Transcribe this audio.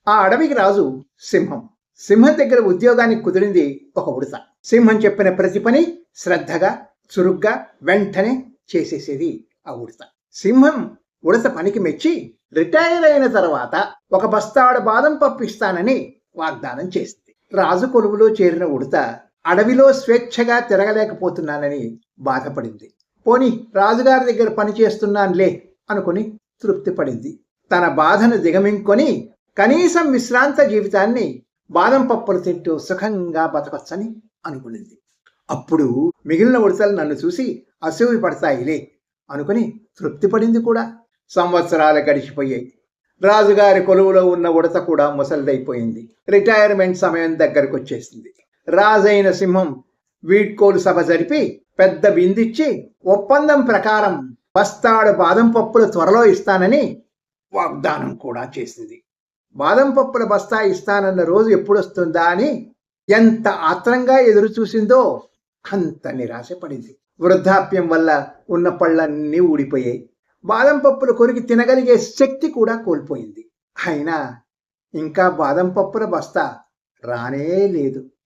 ఆ అడవికి రాజు సింహం. సింహం దగ్గర ఉద్యోగానికి కుదిరింది ఒక ఉడత. సింహం చెప్పిన ప్రతి పని శ్రద్ధగా, చురుగ్గా, వెంటనే చేసేసేది ఆ ఉడత. సింహం ఉడత పనికి మెచ్చి రిటైర్ అయిన తర్వాత ఒక బస్తాడు బాదం పప్పు ఇస్తానని వాగ్దానం చేసింది. రాజు కొలువులో చేరిన ఉడత అడవిలో స్వేచ్ఛగా తిరగలేకపోతున్నానని బాధపడింది. పోని రాజుగారి దగ్గర పని చేస్తున్నానులే అనుకుని తృప్తి పడింది. తన బాధను దిగమింకొని కనీసం విశ్రాంత జీవితాన్ని బాదం పప్పులు తింటూ సుఖంగా బతకొచ్చని అనుకునింది. అప్పుడు మిగిలిన ఉడతలు నన్ను చూసి అసూయ పడతాయిలే అనుకుని తృప్తి పడింది కూడా. సంవత్సరాలు గడిచిపోయాయి. రాజుగారి కొలువులో ఉన్న ఉడత కూడా ముసలిదైపోయింది. రిటైర్మెంట్ సమయం దగ్గరకు వచ్చేసింది. రాజైన సింహం వీడ్కోలు సభ జరిపి పెద్ద విందిచ్చి ఒప్పందం ప్రకారం బస్తాడు బాదం పప్పులు త్వరలో ఇస్తానని వాగ్దానం కూడా చేసింది. బాదం పప్పుల బస్తా ఇస్తానన్న రోజు ఎప్పుడొస్తుందా అని ఎంత ఆత్రంగా ఎదురు చూసిందో అంత నిరాశపడింది. వృద్ధాప్యం వల్ల ఉన్న పళ్ళన్నీ ఊడిపోయాయి. బాదం పప్పులు కొరికి తినగలిగే శక్తి కూడా కోల్పోయింది. అయినా ఇంకా బాదం పప్పుల బస్తా రానే లేదు.